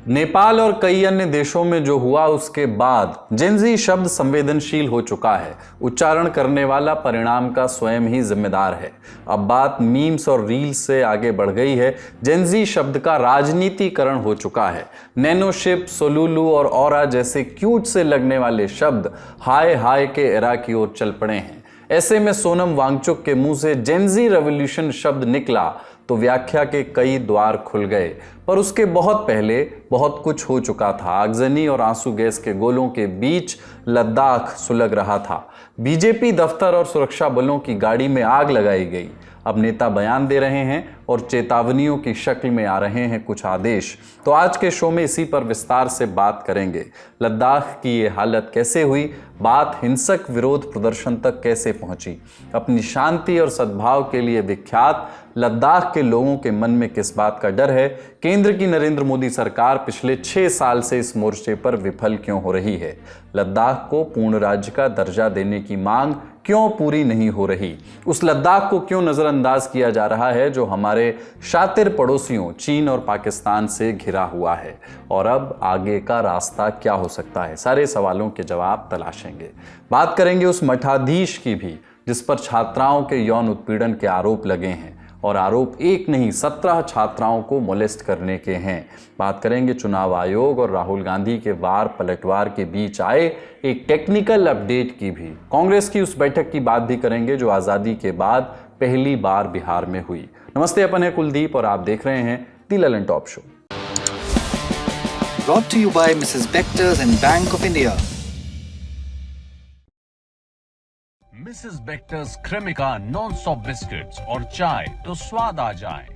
नेपाल और कई अन्य देशों में जो हुआ उसके बाद जेनजी शब्द संवेदनशील हो चुका है। उच्चारण करने वाला परिणाम का स्वयं ही जिम्मेदार है। अब बात मीम्स और रील्स से आगे बढ़ गई है। जेनजी शब्द का राजनीतिकरण हो चुका है। नैनोशिप, सोलुलू और ऑरा जैसे क्यूट से लगने वाले शब्द हाय हाय के एरा की ओर चल पड़े हैं। ऐसे में सोनम वांगचुक के मुंह से जेनजी रेवोल्यूशन शब्द निकला तो व्याख्या के कई द्वार खुल गए, पर उसके बहुत पहले बहुत कुछ हो चुका था। आगजनी और आंसू गैस के गोलों के बीच लद्दाख सुलग रहा था। बीजेपी दफ्तर और सुरक्षा बलों की गाड़ी में आग लगाई गई। अब नेता बयान दे रहे हैं और चेतावनियों की शक्ल में आ रहे हैं कुछ आदेश। तो आज के शो में इसी पर विस्तार से बात करेंगे। लद्दाख की ये हालत कैसे हुई, बात हिंसक विरोध प्रदर्शन तक कैसे पहुंची, अपनी शांति और सद्भाव के लिए विख्यात लद्दाख के लोगों के मन में किस बात का डर है, केंद्र की नरेंद्र मोदी सरकार पिछले 6 साल से इस मोर्चे पर विफल क्यों हो रही है, लद्दाख को पूर्ण राज्य का दर्जा देने की मांग क्यों पूरी नहीं हो रही, उस लद्दाख को क्यों नजरअंदाज किया जा रहा है जो हमारे शातिर पड़ोसियों चीन और पाकिस्तान से घिरा हुआ है, और अब आगे का रास्ता क्या हो सकता है। सारे सवालों के जवाब तलाशेंगे। बात करेंगे उस मठाधीश की भी जिस पर छात्राओं के यौन उत्पीड़न के आरोप लगे हैं, और आरोप एक नहीं 17 छात्राओं को मोलेस्ट करने के हैं। बात करेंगे चुनाव आयोग और राहुल गांधी के वार पलटवार के बीच आए एक टेक्निकल अपडेट की भी। कांग्रेस की उस बैठक की बात भी करेंगे जो आज़ादी के बाद पहली बार बिहार में हुई। नमस्ते, अपन है कुलदीप और आप देख रहे हैं the Lallantop show. Brought to you by Mrs. Bectors and Bank of India. Mrs Bectors Cremica non stop biscuits और चाय तो स्वाद आ जाए।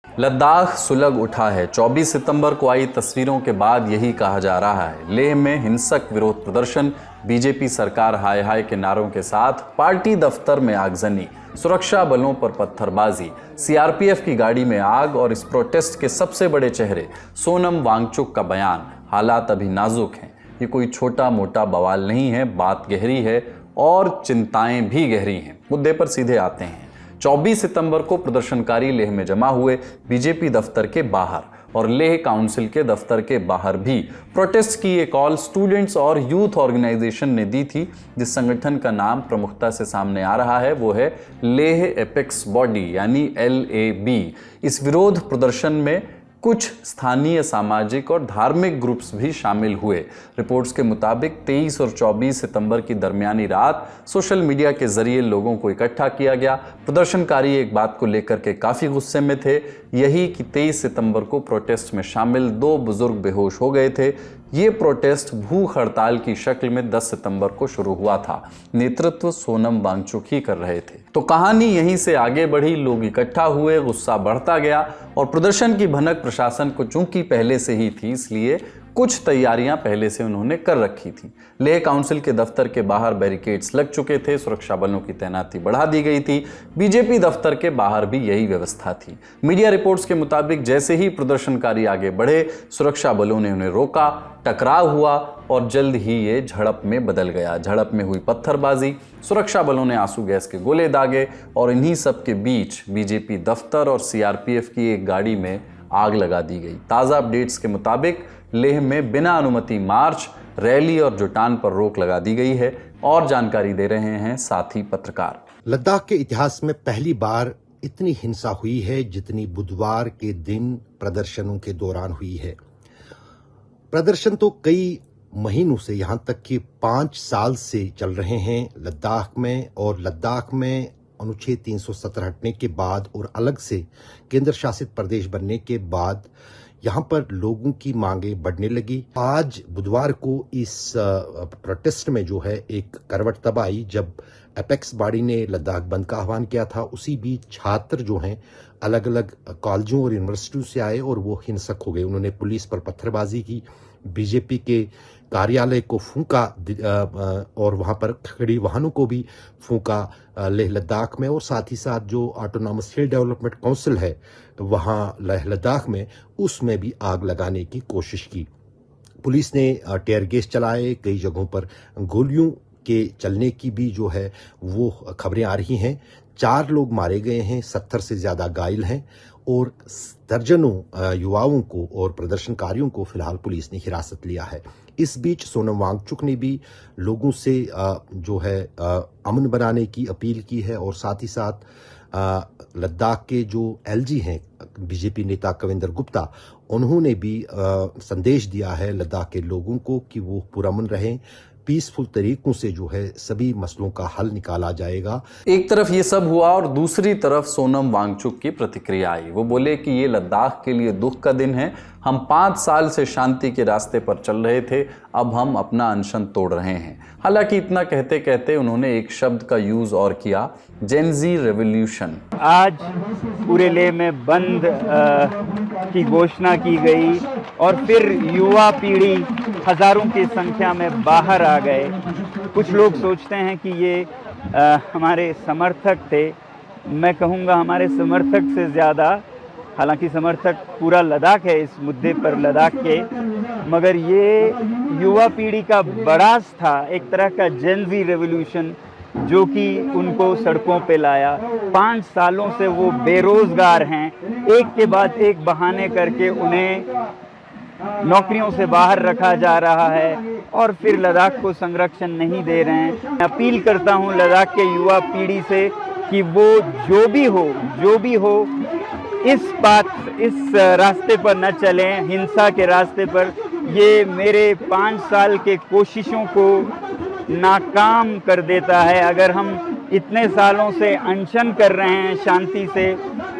लद्दाख सुलग उठा है। 24 सितंबर को आई तस्वीरों के बाद यही कहा जा रहा है। लेह में हिंसक विरोध प्रदर्शन, बीजेपी सरकार हाय हाय के नारों के साथ पार्टी दफ्तर में आगजनी, सुरक्षा बलों पर पत्थरबाजी, सीआरपीएफ की गाड़ी में आग और इस प्रोटेस्ट के सबसे बड़े चेहरे सोनम वांगचुक का बयान। हालात अभी नाजुक हैं। ये कोई छोटा मोटा बवाल नहीं है, बात गहरी है और चिंताएं भी गहरी हैं। मुद्दे पर सीधे आते हैं। 24 सितंबर को प्रदर्शनकारी लेह में जमा हुए बीजेपी दफ्तर के बाहर और लेह काउंसिल के दफ्तर के बाहर भी प्रोटेस्ट की एक कॉल स्टूडेंट्स और यूथ ऑर्गेनाइजेशन ने दी थी। जिस संगठन का नाम प्रमुखता से सामने आ रहा है वो है लेह एपेक्स बॉडी यानी LAB। इस विरोध प्रदर्शन में कुछ स्थानीय सामाजिक और धार्मिक ग्रुप्स भी शामिल हुए। रिपोर्ट्स के मुताबिक 23 और 24 सितंबर की दरमियानी रात सोशल मीडिया के जरिए लोगों को इकट्ठा किया गया। प्रदर्शनकारी एक बात को लेकर के काफ़ी गुस्से में थे, यही कि 23 सितंबर को प्रोटेस्ट में शामिल 2 बुजुर्ग बेहोश हो गए थे। ये प्रोटेस्ट भूख हड़ताल की शक्ल में 10 सितंबर को शुरू हुआ था। नेतृत्व सोनम वांगचुक ही कर रहे थे। तो कहानी यहीं से आगे बढ़ी, लोग इकट्ठा हुए, गुस्सा बढ़ता गया और प्रदर्शन की भनक प्रशासन को चूंकि पहले से ही थी इसलिए कुछ तैयारियां पहले से उन्होंने कर रखी थी। लेह काउंसिल के दफ्तर के बाहर बैरिकेड्स लग चुके थे, सुरक्षा बलों की तैनाती बढ़ा दी गई थी। बीजेपी दफ्तर के बाहर भी यही व्यवस्था थी। मीडिया रिपोर्ट्स के मुताबिक जैसे ही प्रदर्शनकारी आगे बढ़े, सुरक्षा बलों ने उन्हें रोका, टकराव हुआ और जल्द ही ये झड़प में बदल गया। झड़प में हुई पत्थरबाजी, सुरक्षा बलों ने आंसू गैस के गोले दागे और इन्हीं सब के बीच बीजेपी दफ्तर और सीआरपीएफ की एक गाड़ी में आग लगा दी गई। ताज़ा अपडेट्स के मुताबिक लेह में बिना अनुमति मार्च, रैली और जुटान पर रोक लगा दी गई है। और जानकारी दे रहे हैं साथी पत्रकार। लद्दाख के इतिहास में पहली बार इतनी हिंसा हुई है जितनी बुधवार के दिन प्रदर्शनों के दौरान हुई है। प्रदर्शन तो कई महीनों से, यहां तक कि 5 साल से चल रहे हैं लद्दाख में। और लद्दाख में अनुच्छेद 370 हटने के बाद और अलग से केंद्र शासित प्रदेश बनने के बाद यहां पर लोगों की मांगे बढ़ने लगी। आज बुधवार को इस प्रोटेस्ट में जो है एक करवट तब आई जब एपेक्स बॉडी ने लद्दाख बंद का आह्वान किया था। उसी बीच छात्र जो हैं अलग अलग कॉलेजों और यूनिवर्सिटियों से आए और वो हिंसक हो गए। उन्होंने पुलिस पर पत्थरबाजी की, बीजेपी के कार्यालय को फूंका और वहां पर खड़ी वाहनों को भी फूंका लेह लद्दाख में। और साथ ही साथ जो ऑटोनॉमस हिल डेवलपमेंट काउंसिल है वहां लेह लद्दाख में, उसमें भी आग लगाने की कोशिश की। पुलिस ने टेयर गैस चलाए, कई जगहों पर गोलियों के चलने की भी जो है वो खबरें आ रही हैं। 4 लोग मारे गए हैं, 70 से ज़्यादा घायल हैं और दर्जनों युवाओं को और प्रदर्शनकारियों को फिलहाल पुलिस ने हिरासत लिया है। इस बीच सोनम वांगचुक ने भी लोगों से जो है अमन बनाने की अपील की है और साथ ही साथ लद्दाख के जो एलजी हैं बीजेपी नेता कविंदर गुप्ता, उन्होंने भी संदेश दिया है लद्दाख के लोगों को कि वो पुरअमन रहें, पीसफुल तरीकों से जो है सभी मसलों का हल निकाला जाएगा। एक तरफ ये सब हुआ और दूसरी तरफ सोनम वांगचुक की प्रतिक्रिया आई। वो बोले कि ये लद्दाख के लिए दुख का दिन है। हम 5 साल से शांति के रास्ते पर चल रहे थे, अब हम अपना अनशन तोड़ रहे हैं। हालांकि इतना कहते कहते उन्होंने एक शब्द का यूज और किया, जेन ज़ी रेवोल्यूशन। आज पूरे लेह में बंद की घोषणा की गई और फिर युवा पीढ़ी हजारों की संख्या में बाहर आ गए। कुछ लोग सोचते हैं कि ये हमारे समर्थक थे। मैं कहूँगा हमारे समर्थक से ज़्यादा, हालांकि समर्थक पूरा लद्दाख है इस मुद्दे पर लद्दाख के, मगर ये युवा पीढ़ी का बड़ास था, एक तरह का जेन ज़ी रेवोल्यूशन जो कि उनको सड़कों पे लाया। 5 सालों से वो बेरोजगार हैं, एक के बाद एक बहाने करके उन्हें नौकरियों से बाहर रखा जा रहा है और फिर लद्दाख को संरक्षण नहीं दे रहे हैं। मैं अपील करता हूं लद्दाख के युवा पीढ़ी से कि वो जो भी हो इस रास्ते पर न चलें, हिंसा के रास्ते पर। ये मेरे 5 साल के कोशिशों को नाकाम कर देता है। अगर हम इतने सालों से अनशन कर रहे हैं, शांति से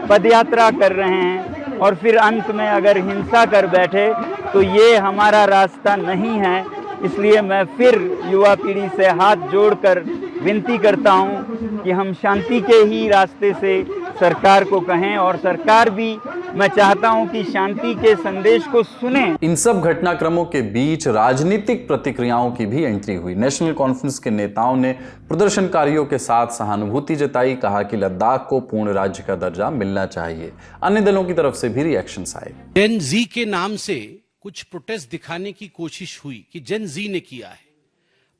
पदयात्रा कर रहे हैं और फिर अंत में अगर हिंसा कर बैठे तो ये हमारा रास्ता नहीं है। इसलिए मैं फिर युवा पीढ़ी से हाथ जोड़कर विनती करता हूं कि हम शांति के ही रास्ते से सरकार को कहें और सरकार भी, मैं चाहता हूं कि शांति के संदेश को सुने। इन सब घटनाक्रमों के बीच राजनीतिक प्रतिक्रियाओं की भी एंट्री हुई। नेशनल कॉन्फ्रेंस के नेताओं ने प्रदर्शनकारियों के साथ सहानुभूति जताई, कहा कि लद्दाख को पूर्ण राज्य का दर्जा मिलना चाहिए। अन्य दलों की तरफ से भी रिएक्शंस आए। जेन ज़ी के नाम से कुछ प्रोटेस्ट दिखाने की कोशिश हुई कि जेन ज़ी ने किया है,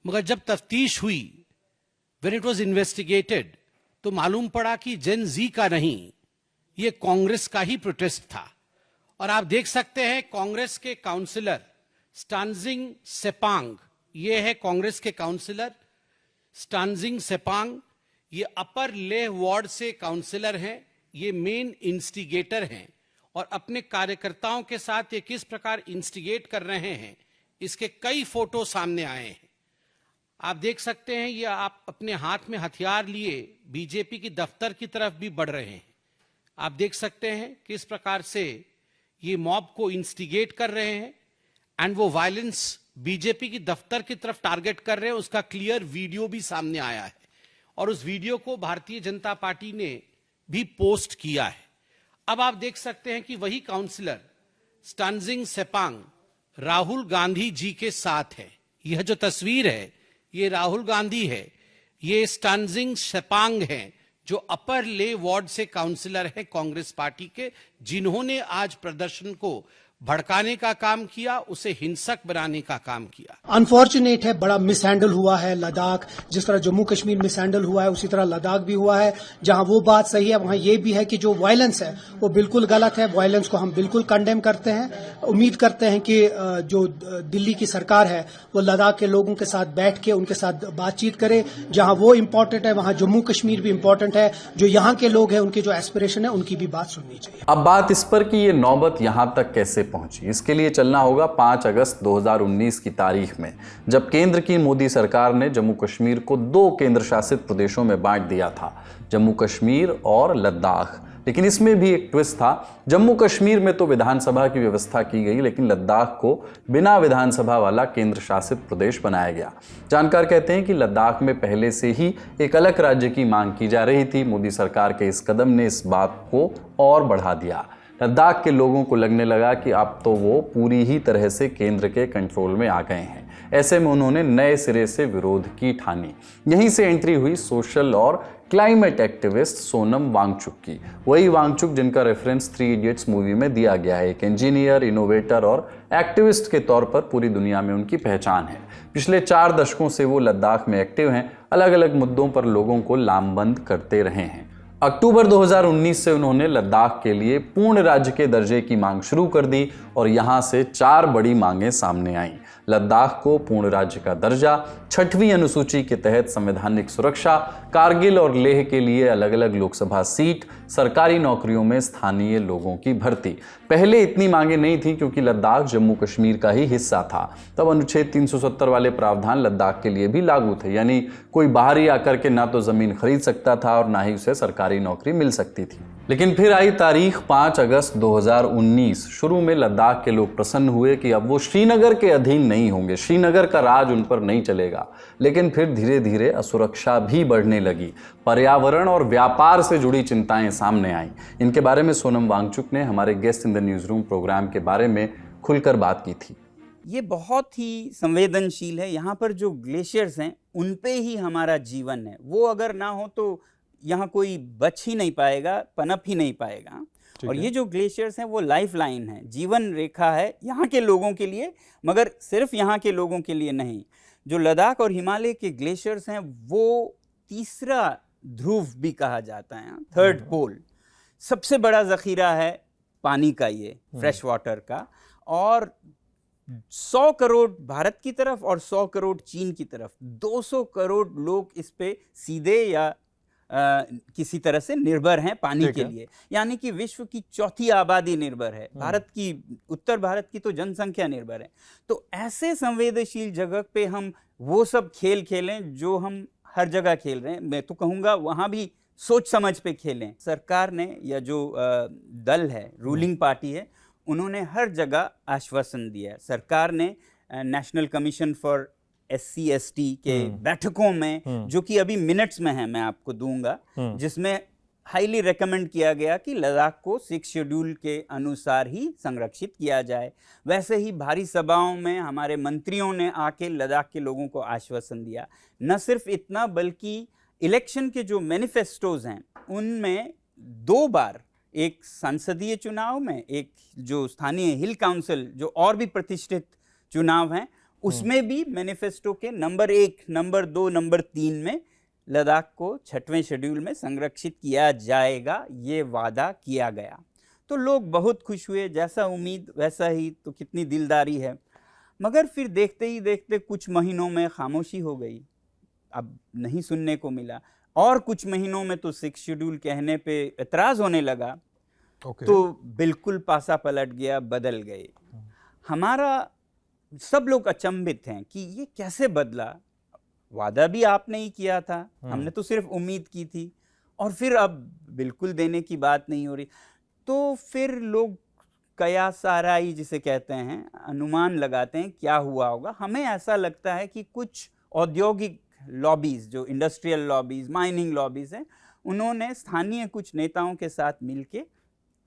मगर जब तफ्तीश हुई, व्हेन इट वाज इन्वेस्टिगेटेड, तो मालूम पड़ा कि जेन ज़ी का नहीं, ये कांग्रेस का ही प्रोटेस्ट था। और आप देख सकते हैं कांग्रेस के काउंसिलर स्टानजिंग सेपांग, ये है कांग्रेस के काउंसिलर स्टानजिंग सेपांग, ये अपर लेह वार्ड से काउंसिलर हैं, ये मेन इंस्टिगेटर हैं और अपने कार्यकर्ताओं के साथ ये किस प्रकार इंस्टिगेट कर रहे हैं, इसके कई फोटो सामने आए हैं। आप देख सकते हैं ये आप अपने हाथ में हथियार लिए बीजेपी की दफ्तर की तरफ भी बढ़ रहे हैं। आप देख सकते हैं किस प्रकार से ये मॉब को इंस्टिगेट कर रहे हैं एंड वो वायलेंस बीजेपी की दफ्तर की तरफ टारगेट कर रहे हैं। उसका क्लियर वीडियो भी सामने आया है और उस वीडियो को भारतीय जनता पार्टी ने भी पोस्ट किया है। अब आप देख सकते हैं कि वही काउंसिलर स्टानजिंग सेपांग राहुल गांधी जी के साथ है। यह जो तस्वीर है ये राहुल गांधी है, ये स्टानजिंग सेपांग हैं जो अपर ले वार्ड से काउंसिलर है कांग्रेस पार्टी के, जिन्होंने आज प्रदर्शन को भड़काने का काम किया, उसे हिंसक बनाने का काम किया। अनफॉर्चुनेट है, बड़ा मिसहैंडल हुआ है लद्दाख। जिस तरह जम्मू कश्मीर मिसहैंडल हुआ है उसी तरह लद्दाख भी हुआ है। जहां वो बात सही है वहां ये भी है कि जो वायलेंस है वो बिल्कुल गलत है। वायलेंस को हम बिल्कुल कंडेम करते हैं। उम्मीद करते हैं कि जो दिल्ली की सरकार है वो लद्दाख के लोगों के साथ बैठ के उनके साथ बातचीत करे। जहां वो इम्पोर्टेंट है वहां जम्मू कश्मीर भी इम्पोर्टेंट है। जो यहाँ के लोग हैं उनकी जो एस्पिरेशन है उनकी भी बात सुननी चाहिए। अब बात इस पर कि ये नौबत यहां तक कैसे पहुंची, इसके लिए चलना होगा 5 अगस्त 2019 की तारीख में, जब केंद्र की मोदी सरकार ने जम्मू कश्मीर को 2 केंद्र शासित प्रदेशों में बांट दिया था, जम्मू कश्मीर और लद्दाख। लेकिन इसमें भी एक ट्विस्ट था। जम्मू कश्मीर में तो विधानसभा की व्यवस्था की गई, लेकिन लद्दाख को बिना विधानसभा वाला केंद्र शासित प्रदेश बनाया गया। जानकार कहते हैं कि लद्दाख में पहले से ही एक अलग राज्य की मांग की जा रही थी। मोदी सरकार के इस कदम ने इस बात को और बढ़ा दिया। लद्दाख के लोगों को लगने लगा कि अब तो वो पूरी ही तरह से केंद्र के कंट्रोल में आ गए हैं। ऐसे में उन्होंने नए सिरे से विरोध की ठानी। यहीं से एंट्री हुई सोशल और क्लाइमेट एक्टिविस्ट सोनम वांगचुक की। वही वांगचुक जिनका रेफरेंस 3 इडियट्स मूवी में दिया गया है। एक इंजीनियर, इनोवेटर और एक्टिविस्ट के तौर पर पूरी दुनिया में उनकी पहचान है। पिछले 4 दशकों से वो लद्दाख में एक्टिव हैं, अलग अलग मुद्दों पर लोगों को लामबंद करते रहे हैं। अक्टूबर 2019 से उन्होंने लद्दाख के लिए पूर्ण राज्य के दर्जे की मांग शुरू कर दी और यहां से 4 बड़ी मांगें सामने आईं। लद्दाख को पूर्ण राज्य का दर्जा, 6वीं अनुसूची के तहत संवैधानिक सुरक्षा, कारगिल और लेह के लिए अलग अलग लोकसभा सीट, सरकारी नौकरियों में स्थानीय लोगों की भर्ती। पहले इतनी मांगे नहीं थी क्योंकि लद्दाख जम्मू कश्मीर का ही हिस्सा था। तब अनुच्छेद 370 वाले प्रावधान लद्दाख के लिए भी लागू थे, यानी कोई बाहरी आकर के ना तो जमीन खरीद सकता था और ना ही उसे सरकारी नौकरी मिल सकती थी। लेकिन फिर आई तारीख 5 अगस्त 2019। शुरू में लद्दाख के लोग प्रसन्न हुए कि अब वो श्रीनगर के अधीन नहीं होंगे, श्रीनगर का राज उन पर नहीं चलेगा। लेकिन फिर धीरे धीरे असुरक्षा भी बढ़ने लगी। पर्यावरण और व्यापार से जुड़ी चिंताएं सामने आईं। इनके बारे में सोनम वांगचुक ने हमारे guest in the news room program के बारे में खुलकर बात की थी। ये बहुत ही संवेदनशील है। यहाँ पर जो ग्लेशियर्स हैं उन पे ही हमारा जीवन है। वो अगर ना हो तो यहाँ कोई बच ही नहीं पाएगा, पनप ही नहीं पाएगा। और ये जो ग्लेशियर्स हैं वो लाइफ लाइन है, जीवन रेखा है यहाँ के लोगों के लिए, मगर सिर्फ यहाँ के लोगों के लिए नहीं। जो लद्दाख और हिमालय के ग्लेशियर्स हैं वो तीसरा ध्रुव भी कहा जाता है, 3rd पोल। सबसे बड़ा जखीरा है पानी का, ये फ्रेश वाटर का। और 100 करोड़ भारत की तरफ और 100 करोड़ चीन की तरफ, 200 करोड़ लोग इस पे सीधे या किसी तरह से निर्भर हैं पानी के लिए। यानी कि विश्व की 4थी आबादी निर्भर है। भारत की, उत्तर भारत की तो जनसंख्या निर्भर है। तो ऐसे संवेदनशील जगह पे हम वो सब खेल खेलें जो हम हर जगह खेल रहे हैं। मैं तो कहूँगा वहाँ भी सोच समझ पे खेलें। सरकार ने या जो दल है, रूलिंग पार्टी है, उन्होंने हर जगह आश्वासन दिया है। सरकार ने नेशनल कमीशन फॉर SC/ST के बैठकों में, जो कि अभी मिनट्स में है, मैं आपको दूंगा, जिसमें हाईली रेकमेंड किया गया कि लद्दाख को 6 शेड्यूल के अनुसार ही संरक्षित किया जाए। वैसे ही भारी सभाओं में हमारे मंत्रियों ने आके लद्दाख के लोगों को आश्वासन दिया। न सिर्फ इतना, बल्कि इलेक्शन के जो मैनिफेस्टोज हैं उनमें 2 बार, एक संसदीय चुनाव में, एक जो स्थानीय हिल काउंसिल, जो और भी प्रतिष्ठित चुनाव हैं, उसमें भी मैनिफेस्टो के नंबर 1, नंबर 2, नंबर 3 में लद्दाख को 6वें शेड्यूल में संरक्षित किया जाएगा, ये वादा किया गया। तो लोग बहुत खुश हुए, जैसा उम्मीद वैसा ही। तो कितनी दिलदारी है। मगर फिर देखते ही देखते कुछ महीनों में खामोशी हो गई, अब नहीं सुनने को मिला। और कुछ महीनों में तो 6 शेड्यूल कहने पे एतराज़ होने लगा। तो बिल्कुल पासा पलट गया, बदल गए। हमारा सब लोग अचंभित हैं कि ये कैसे बदला। वादा भी आपने ही किया था, हमने तो सिर्फ उम्मीद की थी, और फिर अब बिल्कुल देने की बात नहीं हो रही। तो फिर लोग कयास आराई जिसे कहते हैं, अनुमान लगाते हैं क्या हुआ होगा। हमें ऐसा लगता है कि कुछ औद्योगिक लॉबीज, जो इंडस्ट्रियल लॉबीज, माइनिंग लॉबीज हैं, उन्होंने स्थानीय कुछ नेताओं के साथ मिलके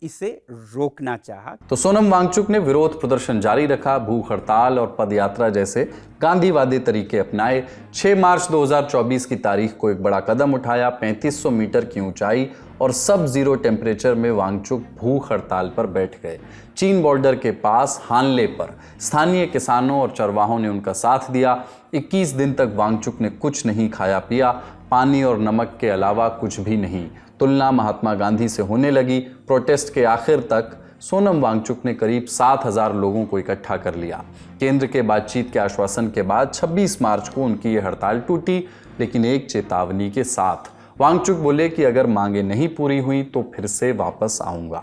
इसे रोकना चाहा। तो सोनम वांगचुक ने विरोध प्रदर्शन जारी रखा, भूख हड़ताल और पदयात्रा जैसे गांधीवादी तरीके अपनाए। 6 मार्च 2024 की तारीख को एक बड़ा कदम उठाया। 3500 मीटर की ऊंचाई और सब जीरो टेम्परेचर में वांगचुक भूख हड़ताल पर बैठ गए। चीन बॉर्डर के पास हानले पर स्थानीय किसानों और चरवाहों ने उनका साथ दिया। 21 दिन तक वांगचुक ने कुछ नहीं खाया पिया, पानी और नमक के अलावा कुछ भी नहीं। तुलना महात्मा गांधी से होने लगी। प्रोटेस्ट के आखिर तक सोनम वांगचुक ने करीब 7000 लोगों को इकट्ठा कर लिया। केंद्र के बातचीत के आश्वासन के बाद 26 मार्च को उनकी ये हड़ताल टूटी, लेकिन एक चेतावनी के साथ। वांगचुक बोले कि अगर मांगे नहीं पूरी हुई तो फिर से वापस आऊंगा।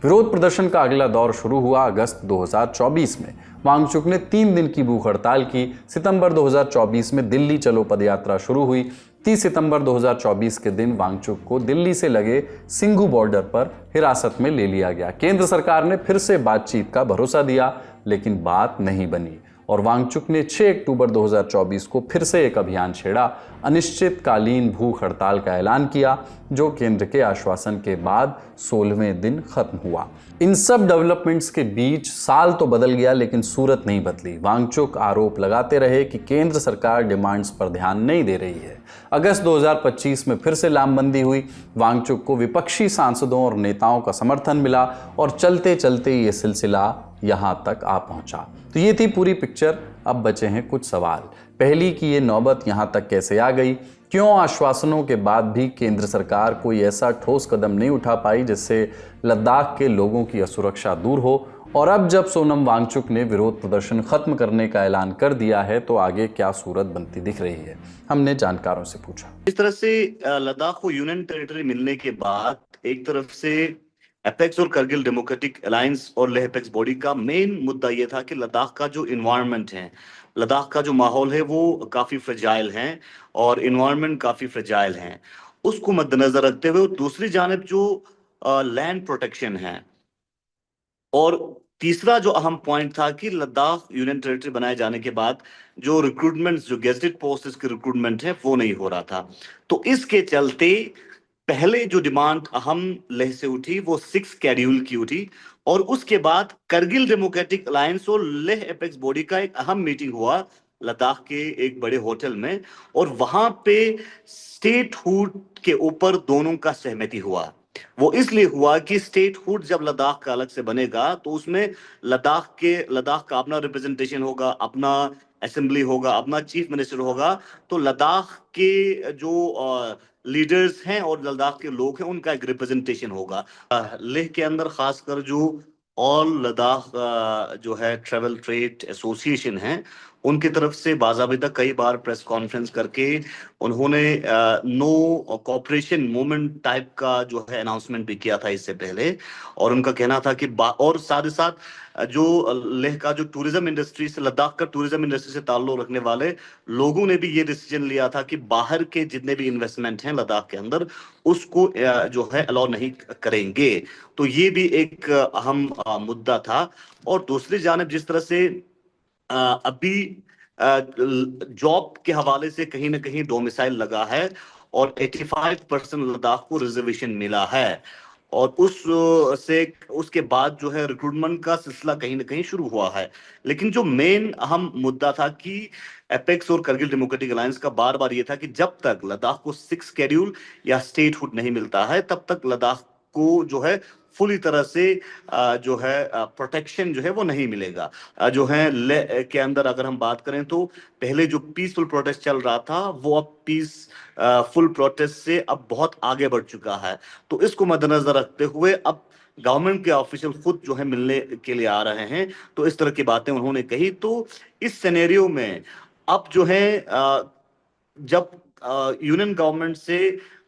विरोध प्रदर्शन का अगला दौर शुरू हुआ अगस्त 2024 में। वांगचुक ने 3 दिन की भूख हड़ताल की। सितंबर 2024 में दिल्ली चलो पदयात्रा शुरू हुई। 30 सितंबर 2024 के दिन वांगचुक को दिल्ली से लगे सिंघू बॉर्डर पर हिरासत में ले लिया गया। केंद्र सरकार ने फिर से बातचीत का भरोसा दिया, लेकिन बात नहीं बनी। और वांगचुक ने 6 अक्टूबर 2024 को फिर से एक अभियान छेड़ा, अनिश्चितकालीन भूख हड़ताल का ऐलान किया, जो केंद्र के आश्वासन के बाद 16वें दिन खत्म हुआ। इन सब डेवलपमेंट्स के बीच साल तो बदल गया, लेकिन सूरत नहीं बदली। वांगचुक आरोप लगाते रहे कि केंद्र सरकार डिमांड्स पर ध्यान नहीं दे रही है। अगस्त 2025 में फिर से लामबंदी हुई। वांगचुक को विपक्षी सांसदों और नेताओं का समर्थन मिला और चलते चलते ये सिलसिला यहाँ तक आ पहुंचा। तो ये थी पूरी पिक्चर। अब बचे हैं कुछ सवाल। पहली कि ये नौबत यहाँ तक कैसे आ गई? क्यों आश्वासनों के बाद भी केंद्र सरकार कोई ऐसा ठोस कदम नहीं उठा पाई जिससे लद्दाख के लोगों की असुरक्षा दूर हो? और अब जब सोनम वांगचुक ने विरोध प्रदर्शन खत्म करने का ऐलान कर दिया है, तो आगे क्या सूरत बनती दिख रही है? हमने जानकारों से पूछा। इस तरह से लद्दाख को यूनियन टेरिटरी मिलने के बाद एक तरफ से एपेक्स और करगिल डेमोक्रेटिक अलायंस और लेह एपेक्स बॉडी का मेन मुद्दा यह था कि लद्दाख का जो इन्वायरमेंट है, लद्दाख का जो माहौल है, वो काफी फ्रेजाइल है और इन्वायरमेंट काफी फ्रेजाइल है। उसको मद्देनजर रखते हुए दूसरी जानिब जो लैंड प्रोटेक्शन है, और तीसरा जो अहम पॉइंट था कि लद्दाख यूनियन टेरिटरी बनाए जाने के बाद जो रिक्रूटमेंट, जो गेजेटेड पोस्ट्स की रिक्रूटमेंट है, वो नहीं हो रहा था। तो इसके चलते पहले जो डिमांड अहम लेह से उठी वो 6 शेड्यूल की उठी, और उसके बाद करगिल डेमोक्रेटिक अलायंस और लेह एपेक्स बॉडी का एक अहम मीटिंग हुआ लद्दाख के एक बड़े होटल में, और वहां पे स्टेटहुड के ऊपर दोनों का सहमति हुआ। वो इसलिए हुआ कि स्टेटहुड जब लद्दाख का अलग से बनेगा तो उसमें लद्दाख का अपना रिप्रेजेंटेशन होगा, अपना असेंबली होगा, अपना चीफ मिनिस्टर होगा। तो लद्दाख के जो लीडर्स हैं और लद्दाख के लोग हैं, उनका एक रिप्रेजेंटेशन होगा। लेह के अंदर खासकर जो ऑल लद्दाख जो है ट्रेवल ट्रेड एसोसिएशन है, उनकी तरफ से बाज़ाबिता कई बार प्रेस कॉन्फ्रेंस करके उन्होंने नो कॉपरेशन मूवमेंट टाइप का जो है अनाउंसमेंट भी किया था इससे पहले। और उनका कहना था कि और साथ ही साथ जो लेह का जो टूरिज्म इंडस्ट्री से, लद्दाख का टूरिज्म इंडस्ट्री से ताल्लुक रखने वाले लोगों ने भी ये डिसीजन लिया था कि बाहर के जितने भी इन्वेस्टमेंट हैं लद्दाख के अंदर, उसको जो है अलाउ नहीं करेंगे। तो ये भी एक अहम मुद्दा था। और दूसरी जानिब जिस तरह से अभी जॉब के हवाले से कहीं ना कहीं डोमिसाइल लगा है और 85% लद्दाख को रिजर्वेशन मिला है, और उसके बाद जो है रिक्रूटमेंट का सिलसिला कहीं ना कहीं शुरू हुआ है। लेकिन जो मेन अहम मुद्दा था कि एपेक्स और करगिल डेमोक्रेटिक अलायंस का बार बार ये था कि जब तक लद्दाख को 6 शेड्यूल या स्टेटहुड नहीं मिलता है, तब तक लद्दाख को जो है फुली तरह से जो है प्रोटेक्शन जो है वो नहीं मिलेगा। जो है लेह के अंदर अगर हम बात करें तो पहले जो पीसफुल प्रोटेस्ट चल रहा था वो अब फुल प्रोटेस्ट से अब बहुत आगे बढ़ चुका है। तो इसको मद्देनजर रखते हुए अब गवर्नमेंट के ऑफिशियल खुद जो है मिलने के लिए आ रहे हैं, तो इस तरह की बातें उन्होंने कही। तो इस सिनेरियो में अब जो है जब यूनियन गवर्नमेंट से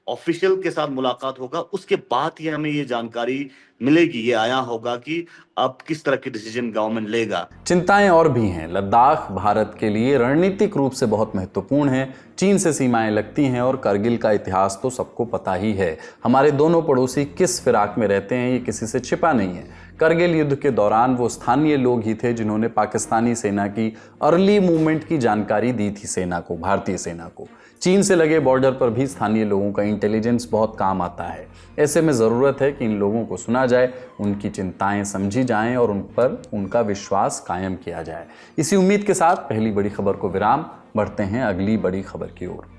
ऑफिशियल के साथ मुलाकात होगा, उसके बाद ही हमें ये जानकारी मिलेगी, ये आया होगा कि अब किस तरह की डिसीजन गवर्नमेंट लेगा। चिंताएं और भी हैं। लद्दाख भारत के लिए रणनीतिक रूप से बहुत महत्वपूर्ण है। चीन से सीमाएं लगती हैं और करगिल का इतिहास तो सबको पता ही है। हमारे दोनों पड़ोसी किस फिराक में रहते हैं, ये किसी से छिपा नहीं है। करगिल युद्ध के दौरान वो स्थानीय लोग ही थे जिन्होंने पाकिस्तानी सेना की अर्ली मूवमेंट की जानकारी दी थी सेना को, भारतीय सेना को। चीन से लगे बॉर्डर पर भी स्थानीय लोगों का इंटेलिजेंस बहुत काम आता है। ऐसे में ज़रूरत है कि इन लोगों को सुना जाए, उनकी चिंताएं समझी जाएं और उन पर उनका विश्वास कायम किया जाए। इसी उम्मीद के साथ पहली बड़ी खबर को विराम, बढ़ते हैं अगली बड़ी खबर की ओर।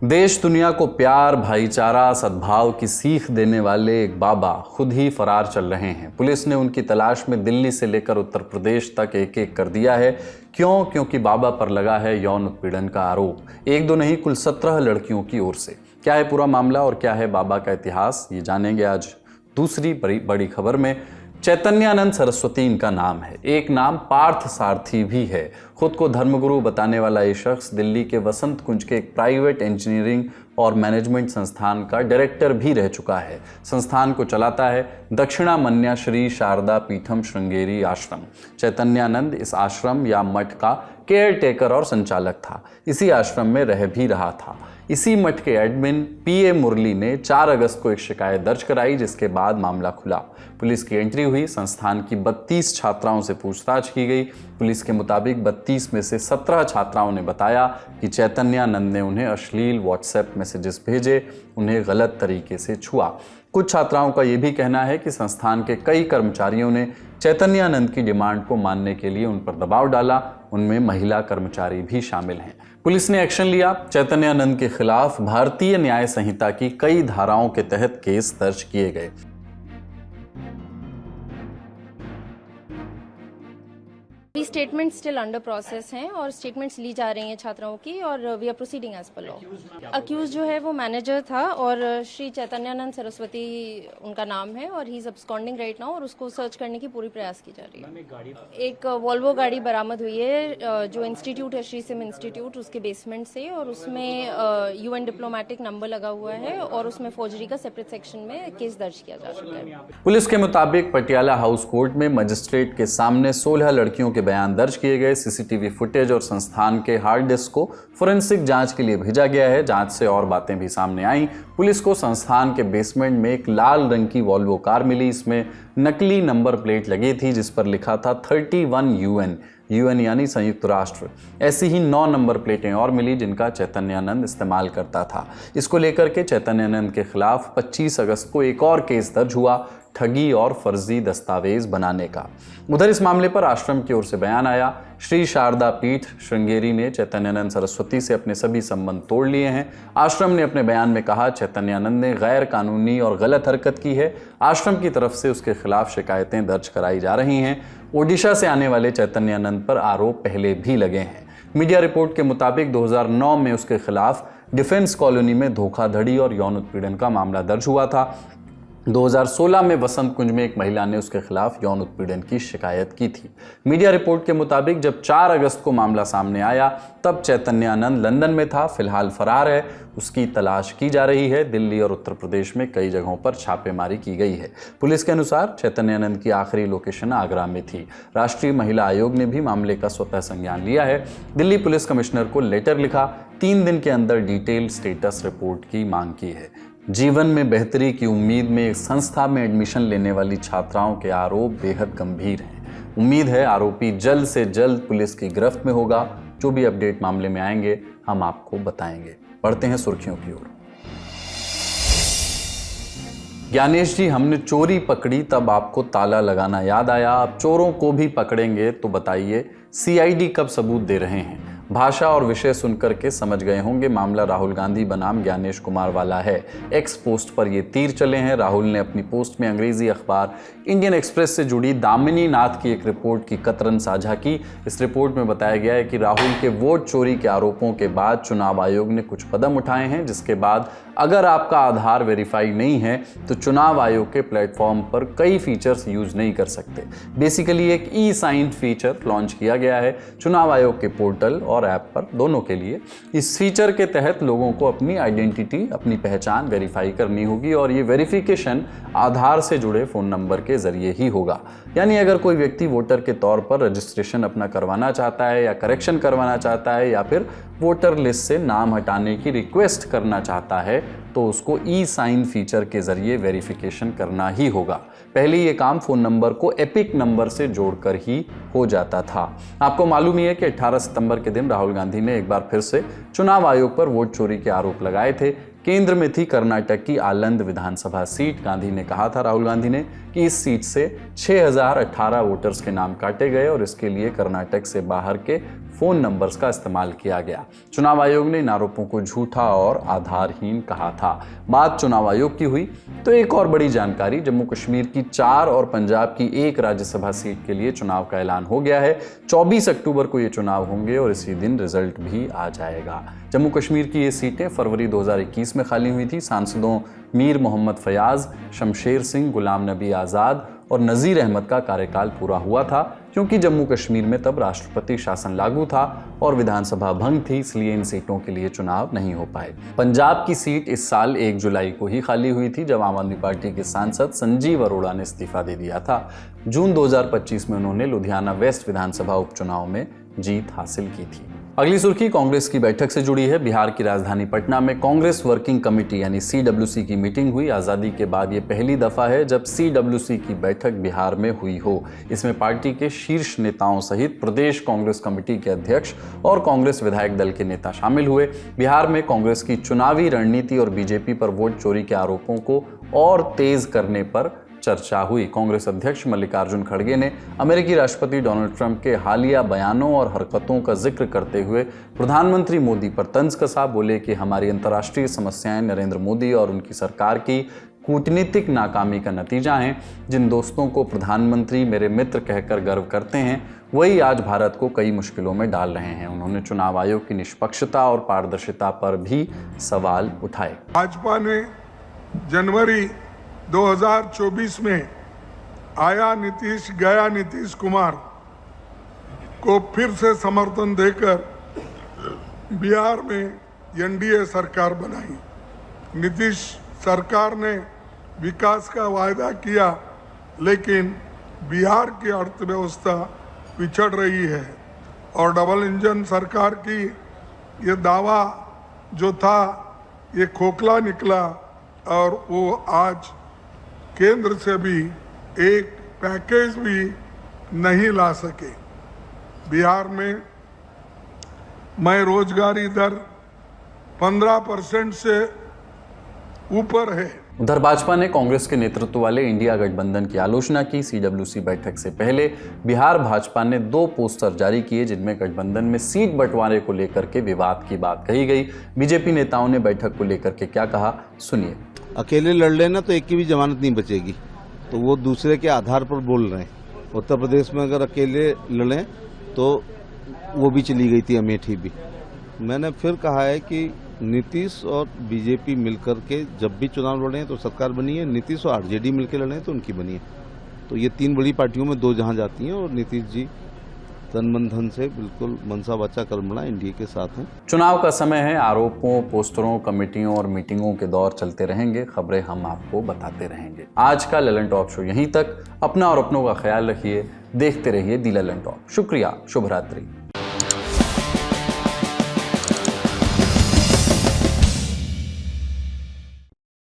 देश दुनिया को प्यार, भाईचारा, सद्भाव की सीख देने वाले एक बाबा खुद ही फरार चल रहे हैं। पुलिस ने उनकी तलाश में दिल्ली से लेकर उत्तर प्रदेश तक एक एक कर दिया है। क्यों? क्योंकि बाबा पर लगा है यौन उत्पीड़न का आरोप। एक दो नहीं, कुल 17 लड़कियों की ओर से। क्या है पूरा मामला और क्या है बाबा का इतिहास, ये जानेंगे आज दूसरी बड़ी खबर में। चैतन्यानंद सरस्वती इनका नाम है। एक नाम पार्थ सारथी भी है। खुद को धर्मगुरु बताने वाला ये शख्स दिल्ली के वसंत कुंज के एक प्राइवेट इंजीनियरिंग और मैनेजमेंट संस्थान का डायरेक्टर भी रह चुका है। संस्थान को चलाता है दक्षिणामन्या श्री शारदा पीठम श्रृंगेरी आश्रम। चैतन्यानंद इस आश्रम या मठ का केयर टेकर और संचालक था। इसी आश्रम में रह भी रहा था। इसी मठ के एडमिन पीए मुरली ने 4 अगस्त को एक शिकायत दर्ज कराई, जिसके बाद मामला खुला। पुलिस की एंट्री हुई, संस्थान की 32 छात्राओं से पूछताछ की गई। पुलिस के मुताबिक 32 में से 17 छात्राओं ने बताया कि चैतन्यानंद ने उन्हें अश्लील व्हाट्सएप मैसेजेस भेजे, उन्हें गलत तरीके से छुआ। कुछ छात्राओं का यह भी कहना है कि संस्थान के कई कर्मचारियों ने चैतन्यानंद की डिमांड को मानने के लिए उन पर दबाव डाला। उनमें महिला कर्मचारी भी शामिल हैं। पुलिस ने एक्शन लिया। चैतन्यानंद के खिलाफ भारतीय न्याय संहिता की कई धाराओं के तहत केस दर्ज किए गए। अभी स्टेटमेंट स्टिल अंडर प्रोसेस हैं और स्टेटमेंट्स ली जा रही हैं छात्राओं की और we are proceeding as per law. Accused जो है वो मैनेजर था और श्री चैतन्यानंद सरस्वती उनका नाम है और he is absconding right now और उसको सर्च करने की पूरी प्रयास की जा रही है। एक वॉल्वो गाड़ी बरामद हुई है जो इंस्टीट्यूट है श्री सिम इंस्टीट्यूट, उसके बेसमेंट से, और उसमें यूएन डिप्लोमेटिक नंबर लगा हुआ है और उसमें फौजरी का सेपरेट सेक्शन में केस दर्ज किया जा चुका है। पुलिस के मुताबिक पटियाला हाउस कोर्ट में मजिस्ट्रेट के सामने 16 लड़कियों के बयान दर्ज किए गए। सीसीटीवी फुटेज और संस्थान के हार्ड डिस्क को फोरेंसिक जांच के लिए भेजा गया है। जांच से और बातें भी सामने आई। पुलिस को संस्थान के बेसमेंट में एक लाल रंग की वॉल्वो कार मिली। इसमें नकली नंबर प्लेट लगी थी जिस पर लिखा था 31 यूएन यानी संयुक्त राष्ट्र। ऐसी ही 9 नंबर प्लेटें और मिली जिनका चैतन्यानंद इस्तेमाल करता था। इसको लेकर के चैतन्यानंद के खिलाफ 25 अगस्त को एक और केस दर्ज हुआ, ठगी और फर्जी दस्तावेज बनाने का। उधर इस मामले पर आश्रम की ओर से बयान आया। श्री शारदा पीठ श्रृंगेरी ने चैतन्यानंद सरस्वती से अपने सभी संबंध तोड़ लिए हैं। आश्रम ने अपने बयान में कहा चैतन्यानंद ने गैर कानूनी और गलत हरकत की है। आश्रम की तरफ से उसके खिलाफ शिकायतें दर्ज कराई जा रही हैं। ओडिशा से आने वाले चैतन्यानंद पर आरोप पहले भी लगे हैं। मीडिया रिपोर्ट के मुताबिक 2009 में उसके खिलाफ डिफेंस कॉलोनी में धोखाधड़ी और यौन उत्पीड़न का मामला दर्ज हुआ था। 2016 में वसंत कुंज में एक महिला ने उसके खिलाफ यौन उत्पीड़न की शिकायत की थी। मीडिया रिपोर्ट के मुताबिक जब 4 अगस्त को मामला सामने आया तब चैतन्यानंद लंदन में था, फिलहाल फरार है। उसकी तलाश की जा रही है। दिल्ली और उत्तर प्रदेश में कई जगहों पर छापेमारी की गई है। पुलिस के अनुसार चैतन्यानंद की आखिरी लोकेशन आगरा में थी। राष्ट्रीय महिला आयोग ने भी मामले का स्वतः संज्ञान लिया है। दिल्ली पुलिस कमिश्नर को लेटर लिखा, 3 दिन के अंदर डिटेल स्टेटस रिपोर्ट की मांग की है। जीवन में बेहतरी की उम्मीद में एक संस्था में एडमिशन लेने वाली छात्राओं के आरोप बेहद गंभीर हैं। उम्मीद है आरोपी जल्द से जल्द पुलिस की गिरफ्त में होगा। जो भी अपडेट मामले में आएंगे हम आपको बताएंगे। बढ़ते हैं सुर्खियों की ओर। ज्ञानेश जी, हमने चोरी पकड़ी तब आपको ताला लगाना याद आया। अब चोरों को भी पकड़ेंगे तो बताइए सीआईडी कब सबूत दे रहे हैं? भाषा और विषय सुनकर के समझ गए होंगे मामला राहुल गांधी बनाम ज्ञानेश कुमार वाला है। एक्स पोस्ट पर ये तीर चले हैं। राहुल ने अपनी पोस्ट में अंग्रेजी अखबार इंडियन एक्सप्रेस से जुड़ी दामिनी नाथ की एक रिपोर्ट की कतरन साझा की। इस रिपोर्ट में बताया गया है कि राहुल के वोट चोरी के आरोपों के बाद चुनाव आयोग ने कुछ कदम उठाए हैं, जिसके बाद अगर आपका आधार वेरीफाई नहीं है तो चुनाव आयोग के प्लेटफॉर्म पर कई फीचर्स यूज नहीं कर सकते। बेसिकली एक ई साइन फीचर लॉन्च किया गया है चुनाव आयोग के पोर्टल और ऐप पर, दोनों के लिए। इस फीचर के तहत लोगों को अपनी आइडेंटिटी, अपनी पहचान वेरीफाई करनी होगी और ये वेरिफिकेशन आधार से जुड़े फोन नंबर के जरिए ही होगा। यानी अगर कोई व्यक्ति वोटर के तौर पर रजिस्ट्रेशन अपना करवाना चाहता है या करेक्शन करवाना चाहता है या फिर वोटर लिस्ट से नाम हटाने की रिक्वेस्ट करना चाहता है तो उसको ई साइन फीचर के जरिए वेरिफिकेशन करना ही होगा। पहले ये काम फोन नंबर को एपिक नंबर से जोड़कर ही हो जाता था। आपको मालूम ही है कि 18 सितंबर के दिन राहुल गांधी ने एक बार फिर से चुनाव आयोग पर वोट चोरी के आरोप लगाए थे। केंद्र में थी कर्नाटक की आलंद विधानसभा सीट। गांधी ने कहा था, राहुल गांधी ने, कि इस सीट से 6018 वोटर्स के नाम काटे गए और इसके लिए कर्नाटक से बाहर के फोन नंबर्स का इस्तेमाल किया गया। चुनाव आयोग ने इन आरोपों को झूठा और आधारहीन कहा था। बात चुनाव आयोग की हुई तो एक और बड़ी जानकारी, जम्मू कश्मीर की 4 और पंजाब की 1 राज्यसभा सीट के लिए चुनाव का ऐलान हो गया है। 24 अक्टूबर को ये चुनाव होंगे और इसी दिन रिजल्ट भी आ जाएगा। जम्मू कश्मीर की ये सीटें फरवरी 2021 में खाली हुई थी। सांसदों मीर मोहम्मद फयाज, शमशेर सिंह, गुलाम नबी आज़ाद और नज़ीर अहमद का कार्यकाल पूरा हुआ था, क्योंकि जम्मू कश्मीर में तब राष्ट्रपति शासन लागू था और विधानसभा भंग थी, इसलिए इन सीटों के लिए चुनाव नहीं हो पाए। पंजाब की सीट इस साल 1 जुलाई को ही खाली हुई थी, जब आम आदमी पार्टी के सांसद संजीव अरोड़ा ने इस्तीफा दे दिया था। जून 2025 में उन्होंने लुधियाना वेस्ट विधानसभा उपचुनाव में जीत हासिल की थी। अगली सुर्खी कांग्रेस की बैठक से जुड़ी है। बिहार की राजधानी पटना में कांग्रेस वर्किंग कमेटी यानी CWC की मीटिंग हुई। आजादी के बाद ये पहली दफा है जब CWC की बैठक बिहार में हुई हो। इसमें पार्टी के शीर्ष नेताओं सहित प्रदेश कांग्रेस कमेटी के अध्यक्ष और कांग्रेस विधायक दल के नेता शामिल हुए। बिहार में कांग्रेस की चुनावी रणनीति और बीजेपी पर वोट चोरी के आरोपों को और तेज करने पर चर्चा हुई। कांग्रेस अध्यक्ष मल्लिकार्जुन खड़गे ने अमेरिकी राष्ट्रपति डोनाल्ड ट्रंप के हालिया बयानों और हरकतों का जिक्र करते हुए प्रधानमंत्री मोदी पर तंज कसा। बोले कि हमारी अंतर्राष्ट्रीय समस्याएं नरेंद्र मोदी और उनकी सरकार की कूटनीतिक नाकामी का नतीजा हैं। जिन दोस्तों को प्रधानमंत्री मेरे मित्र कहकर गर्व करते हैं वही आज भारत को कई मुश्किलों में डाल रहे हैं। उन्होंने चुनाव आयोग की निष्पक्षता और पारदर्शिता पर भी सवाल उठाए। भाजपा ने जनवरी 2024 में आया नीतीश गया नीतीश कुमार को फिर से समर्थन देकर बिहार में एनडीए सरकार बनाई। नीतीश सरकार ने विकास का वायदा किया, लेकिन बिहार की अर्थव्यवस्था पिछड़ रही है और डबल इंजन सरकार की ये दावा जो था ये खोखला निकला और वो आज केंद्र से भी एक पैकेज भी नहीं ला सके। बिहार में रोजगारी दर 15% से ऊपर है। उधर भाजपा ने कांग्रेस के नेतृत्व वाले इंडिया गठबंधन की आलोचना की। CWC बैठक से पहले बिहार भाजपा ने 2 पोस्टर जारी किए जिनमें गठबंधन में सीट बंटवारे को लेकर के विवाद की बात कही गई। बीजेपी नेताओं ने बैठक को लेकर के क्या कहा, सुनिए। अकेले लड़ लेना तो एक की भी जमानत नहीं बचेगी, तो वो दूसरे के आधार पर बोल रहे हैं। उत्तर प्रदेश में अगर अकेले लड़ें तो वो भी चली गई थी, अमेठी भी। मैंने फिर कहा है कि नीतीश और बीजेपी मिलकर के जब भी चुनाव लड़े हैं तो सरकार बनी है, नीतीश और आरजेडी मिलकर लड़े हैं तो उनकी बनी है। तो ये 3 बड़ी पार्टियों में 2 जहां जाती हैं और नीतीश जी तन मन धन से बिल्कुल मनसा वाचा कर्मणा एनडीए के साथ हैं। चुनाव का समय है, आरोपों, पोस्टरों, कमेटियों और मीटिंगों के दौर चलते रहेंगे। खबरें हम आपको बताते रहेंगे। आज का ललन टॉप शो यहीं तक। अपना और अपनों का ख्याल रखिए, देखते रहिए दी ललन टॉप। शुक्रिया, शुभ रात्रि।